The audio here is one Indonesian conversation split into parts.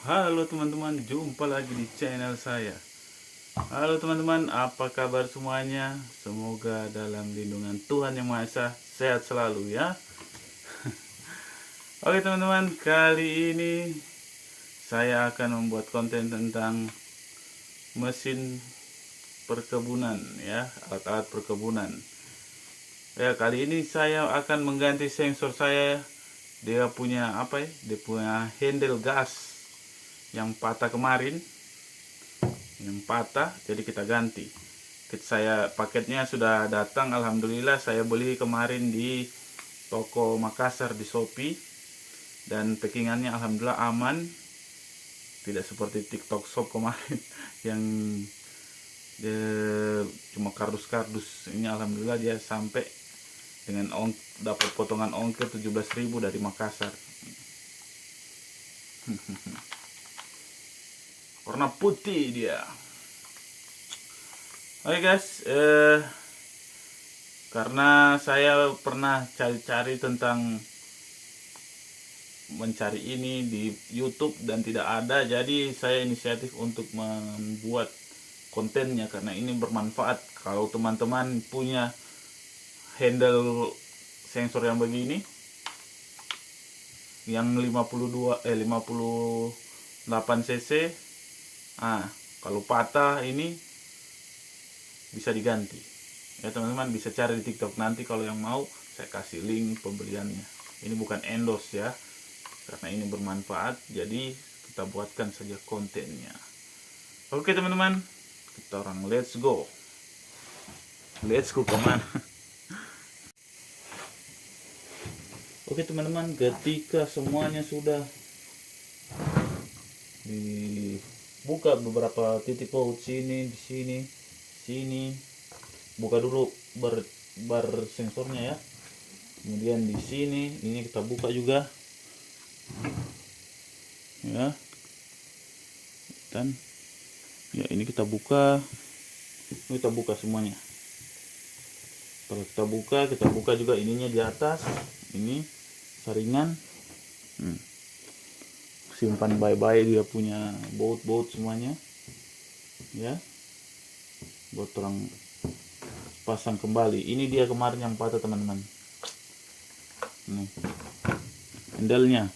Halo teman-teman, jumpa lagi di channel saya. Halo teman-teman, apa kabar semuanya? Semoga dalam lindungan Tuhan Yang Maha Esa sehat selalu ya. Oke teman-teman, kali ini saya akan membuat konten tentang mesin perkebunan ya, alat-alat perkebunan. Ya, kali ini saya akan mengganti sensor saya. Dia punya apa ya? Dia punya handle gas yang patah kemarin, jadi kita ganti. Paketnya sudah datang, alhamdulillah. Saya beli kemarin di toko Makassar di Shopee, dan packingannya alhamdulillah aman, tidak seperti TikTok Shop kemarin yang cuma kardus-kardus. Ini alhamdulillah dia sampai dengan dapat potongan ongkir 17.000 dari Makassar. Warna putih dia. Oke guys, karena saya pernah cari-cari tentang mencari ini di YouTube dan tidak ada, jadi saya inisiatif untuk membuat kontennya karena ini bermanfaat. Kalau teman-teman punya handle sensor yang begini, yang 58 cc, kalau patah ini bisa diganti ya teman-teman. Bisa cari di TikTok, nanti kalau yang mau saya kasih link pembeliannya. Ini bukan endorse ya, karena ini bermanfaat, jadi kita buatkan saja kontennya. Oke teman-teman, kita orang let's go kemana? Oke teman-teman, ketika semuanya sudah dibuka beberapa titik baut, sini, di sini, buka dulu bar sensornya ya. Kemudian di sini ini kita buka juga ya, dan ya ini kita buka semuanya. Kalau kita buka juga ininya di atas, ini saringan. Simpan baik-baik, dia punya baut semuanya ya, buat orang pasang kembali. Ini dia kemarin yang patah teman-teman, nih handle-nya.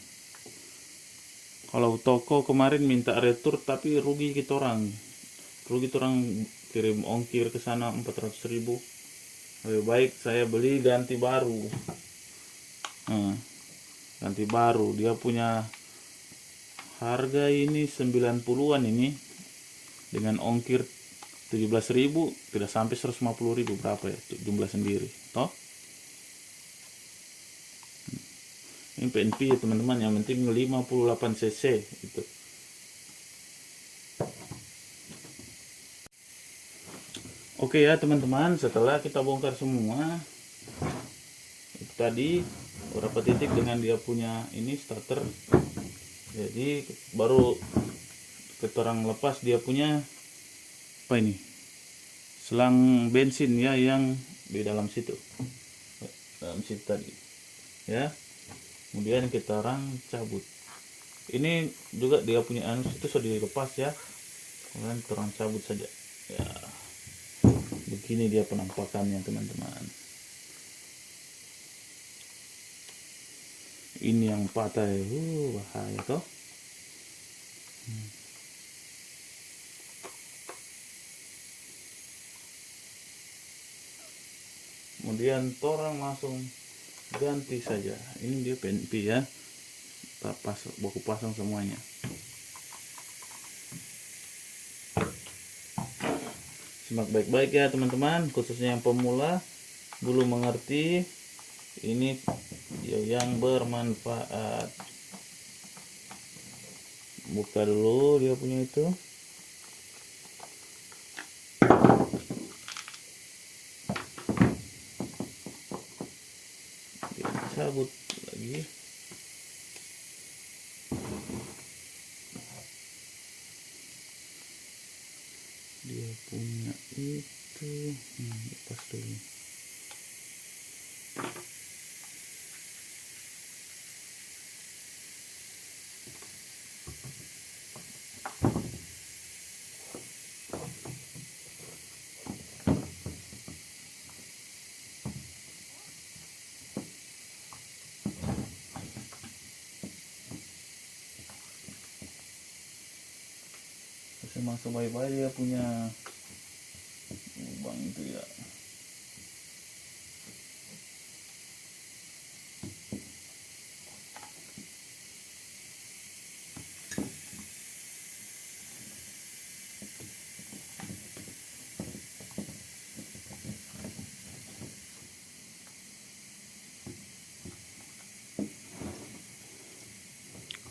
Kalau toko kemarin minta retur, tapi rugi kita orang kirim ongkir ke sana 400.000. Lebih baik saya beli ganti baru. Ganti baru, dia punya harga ini 90-an ini, dengan ongkir 17.000, tidak sampai 150.000, berapa ya, jumlah sendiri toh. Ini PNP ya teman-teman, yang penting 58 cc itu. Oke ya teman-teman, setelah kita bongkar semua itu tadi beberapa titik dengan dia punya ini starter, jadi baru kita orang lepas dia punya apa ini, selang bensin ya, yang di dalam situ tadi ya. Kemudian kita orang cabut. Ini juga dia punya itu sudah dilepas ya, kemudian kita orang cabut saja ya. Begini dia penampakannya teman-teman. Ini yang patah ya, bahaya toh. Kemudian torang langsung ganti saja. Ini dia PNP ya, baku pasang semuanya. Simak baik-baik ya teman-teman, khususnya yang pemula belum mengerti, ini yang bermanfaat. Buka dulu dia punya itu. Cabut lagi. Dia punya itu, lepas dulu. termasuk baik-baik dia punya lubang itu ya.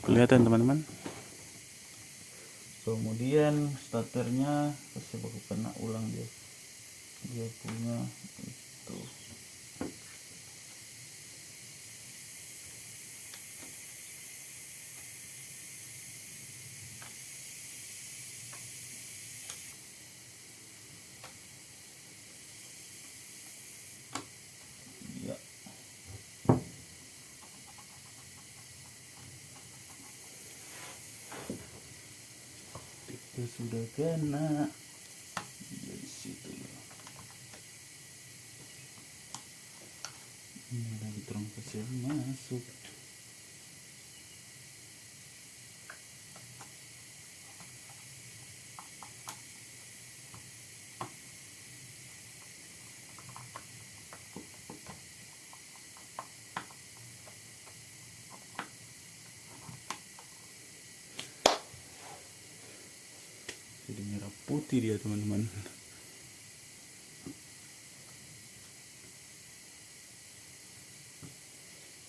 Kelihatan teman-teman. Kemudian starternya pasti baku kena ulang dia punya itu. Ya, itu sudah kena dari situ ya. Ini lagi terang kecil masuk. Jadi merah putih dia teman-teman.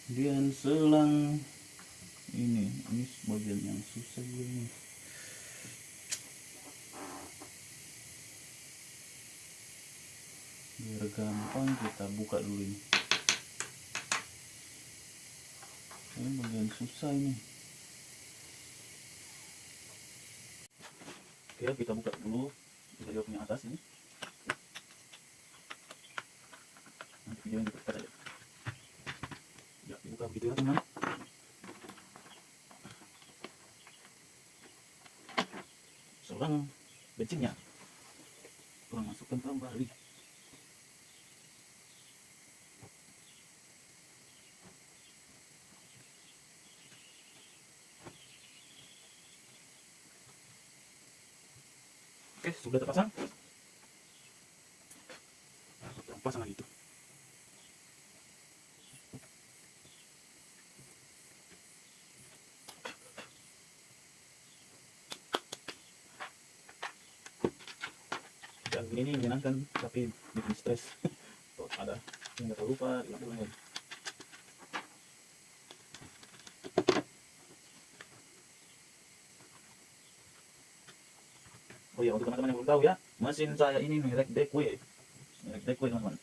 Kemudian selang ini bagian yang susah juga ini. Biar gampang kita buka dulu ini. Ini bagian susah ini. Oke, kita buka dulu video punya atas ini. Nanti video yang kita saja. Ya, dibuka begitu ya teman. Selang bensinnya kurang masukkan kembali. Oke, sudah terpasang. Pasang lagi itu. Dan ini menyenangkan tapi bikin stres. Tuh, ada yang nggak lupa dilakukan lagi. Oh ya, untuk teman-teman yang belum tahu ya, mesin saya ini merek Dekwe. Merek Dekwe teman-teman.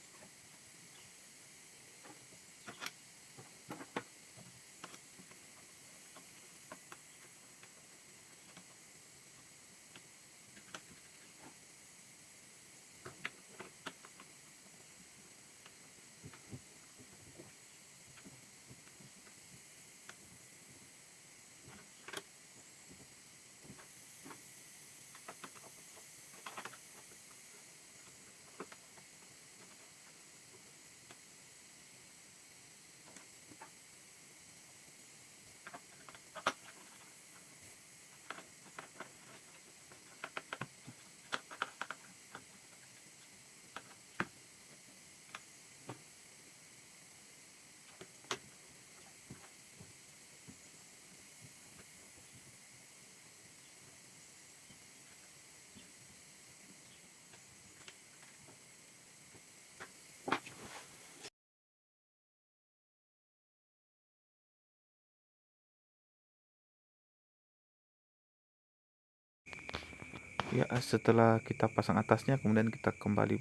Ya, setelah kita pasang atasnya, kemudian kita kembali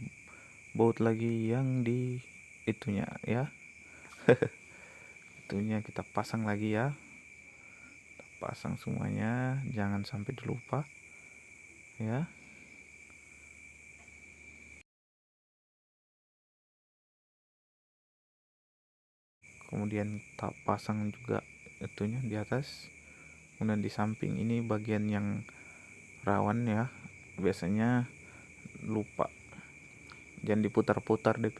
baut lagi yang di itunya ya. Itunya kita pasang lagi ya. Kita pasang semuanya, jangan sampai dilupa ya. Kemudian kita pasang juga itunya di atas. Kemudian di samping ini bagian yang rawan ya. Biasanya lupa, jangan diputar-putar DP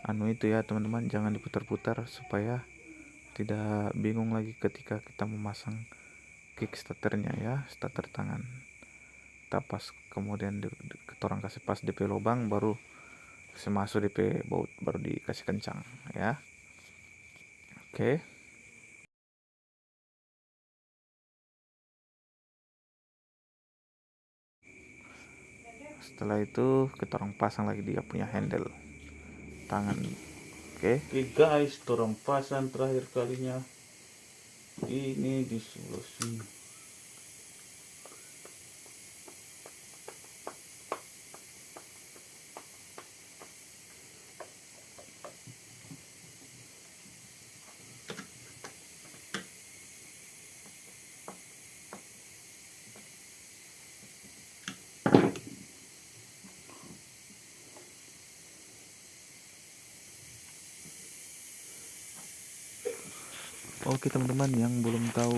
anu itu ya teman-teman, jangan diputar-putar supaya tidak bingung lagi ketika kita memasang kickstarternya ya, starter tangan. kita pas kemudian orang kasih pas DP lubang baru kasih masuk DP baut baru dikasih kencang ya. Oke. Setelah itu kita orang pasang lagi dia punya handle tangan. Oke. Oke guys, orang pasang terakhir kalinya ini di sebelah sini. Oke teman-teman, yang belum tahu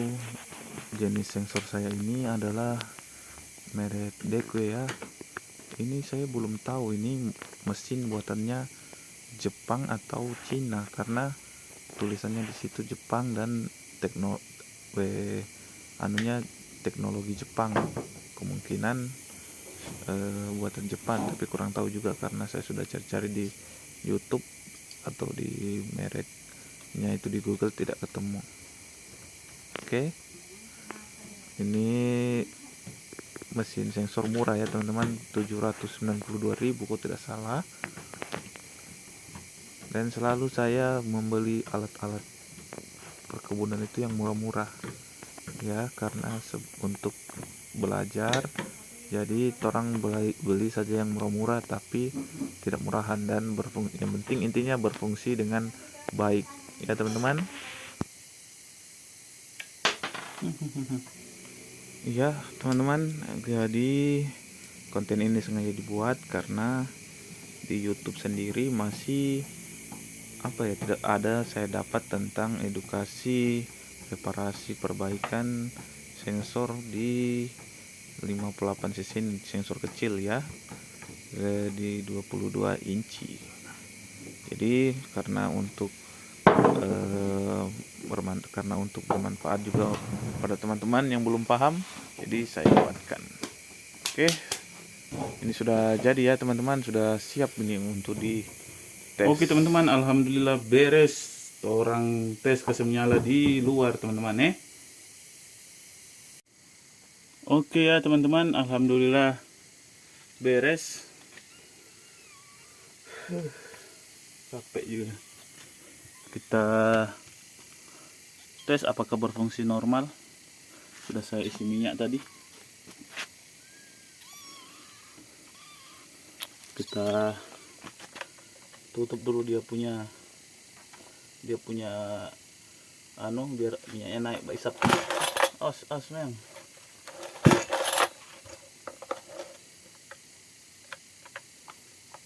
jenis sensor saya ini adalah merek Dekwe ya. Ini saya belum tahu ini mesin buatannya Jepang atau Cina karena tulisannya di situ Jepang dan teknologi Jepang. Kemungkinan buatan Jepang, tapi kurang tahu juga karena saya sudah cari-cari di YouTube atau di mereknya itu di Google tidak ketemu. Oke. Ini mesin sensor murah ya teman-teman, 792.000 kok tidak salah. Dan selalu saya membeli alat-alat perkebunan itu yang murah-murah ya, karena untuk belajar jadi orang beli saja yang murah-murah tapi tidak murahan dan berfungsi. Yang penting intinya berfungsi dengan baik ya teman-teman. Iya teman-teman, jadi konten ini sengaja dibuat karena di YouTube sendiri masih tidak ada saya dapat tentang edukasi reparasi perbaikan sensor di 58 cc sensor kecil ya, di 22 inci. Jadi karena untuk bermanfaat juga pada teman-teman yang belum paham, jadi saya buatkan. Oke, ini sudah jadi ya teman-teman, sudah siap ini untuk di tes. Oke teman-teman, alhamdulillah beres. Orang tes kasih menyala di luar teman-teman. Oke ya teman-teman, alhamdulillah beres. Capek juga. Kita tes apakah berfungsi normal. Sudah saya isi minyak tadi. Kita tutup dulu dia punya biar minyaknya naik baisap. Memang.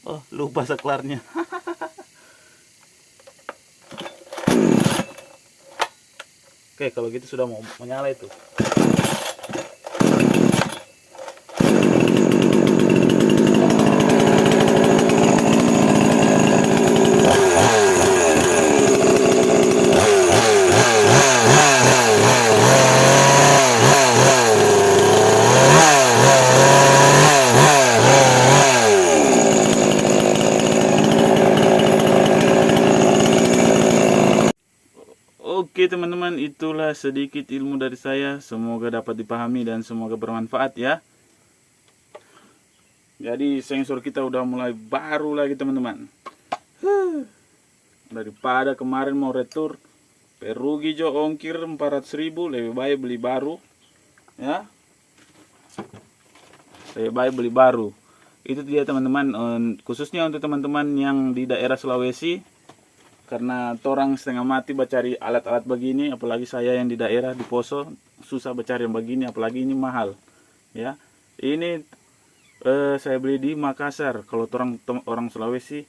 Oh, lupa saklarnya. Oke, kalau gitu sudah mau menyala itu. Oke teman-teman, itulah sedikit ilmu dari saya. Semoga dapat dipahami dan semoga bermanfaat ya. Jadi sensor kita udah mulai baru lagi teman-teman. Daripada kemarin mau retur perugi jo ongkir 400.000, lebih baik beli baru ya. Lebih baik beli baru. Itu dia teman-teman, khususnya untuk teman-teman yang di daerah Sulawesi. Karena torang setengah mati mencari alat-alat begini, apalagi saya yang di daerah di Poso susah mencari yang begini, apalagi ini mahal ya. Ini saya beli di Makassar. Kalau orang Sulawesi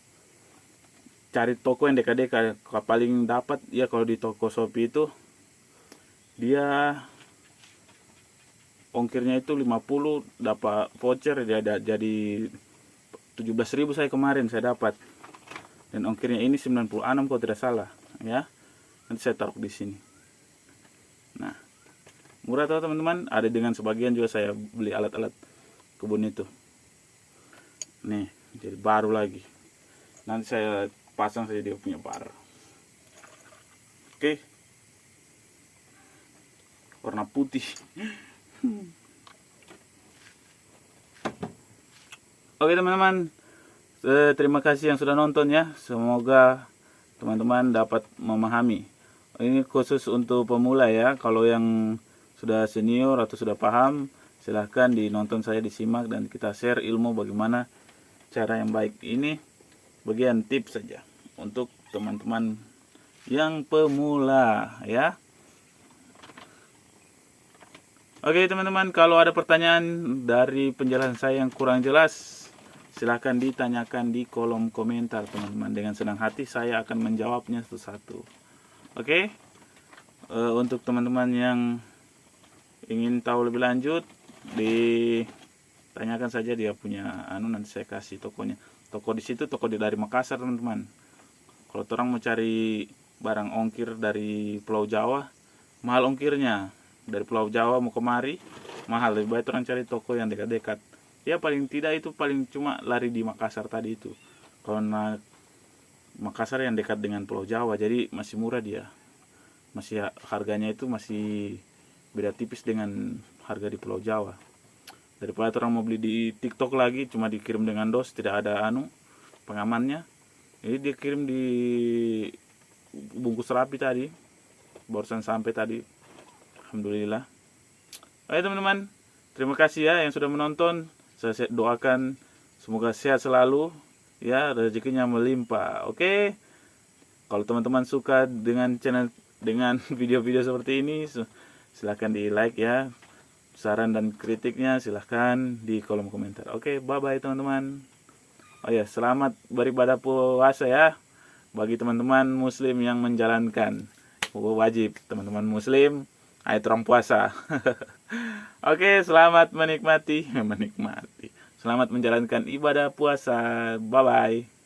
cari toko yang dekat-dekat, paling dapat ya kalau di toko Shopee itu dia ongkirnya itu 50, dapat voucher jadi 17.000 saya kemarin saya dapat. Dan ongkirnya ini 96 kalau tidak salah ya. Nanti saya taruh di sini. Nah, murah tuh teman-teman. Ada dengan sebagian juga saya beli alat-alat kebun itu. Nih, jadi baru lagi. Nanti saya pasang saja dia punya bar. Oke. Warna putih. Oke teman-teman, terima kasih yang sudah nonton ya. Semoga teman-teman dapat memahami. Ini khusus untuk pemula ya. Kalau yang sudah senior atau sudah paham, silahkan dinonton saya, disimak, dan kita share ilmu bagaimana cara yang baik. Ini bagian tips saja untuk teman-teman yang pemula ya. Oke teman-teman, kalau ada pertanyaan dari penjelasan saya yang kurang jelas, silahkan ditanyakan di kolom komentar teman-teman. Dengan senang hati saya akan menjawabnya satu-satu. Oke. Untuk teman-teman yang ingin tahu lebih lanjut, ditanyakan saja dia punya nanti saya kasih tokonya. Toko di situ toko dari Makassar teman-teman. Kalau orang mau cari barang ongkir dari Pulau Jawa, mahal ongkirnya. Dari Pulau Jawa mau kemari mahal, lebih baik orang cari toko yang dekat-dekat. Ya paling tidak itu paling cuma lari di Makassar tadi itu. Karena Makassar yang dekat dengan Pulau Jawa, jadi masih murah dia. Masih harganya itu masih beda tipis dengan harga di Pulau Jawa. Daripada orang mau beli di TikTok lagi cuma dikirim dengan dos, tidak ada pengamannya. Jadi dia kirim di bungkus rapi tadi. Barusan sampai tadi. Alhamdulillah. Oke teman-teman, terima kasih ya yang sudah menonton. Saya doakan semoga sehat selalu ya, rezekinya melimpah. Oke. Kalau teman-teman suka dengan video-video seperti ini, silahkan di like ya. Saran dan kritiknya silahkan di kolom komentar. Oke, bye-bye teman-teman. Oh ya, selamat beribadah puasa ya bagi teman-teman muslim yang menjalankan. Wajib teman-teman muslim ayo orang puasa. Oke, selamat menikmati. Selamat menjalankan ibadah puasa. Bye-bye.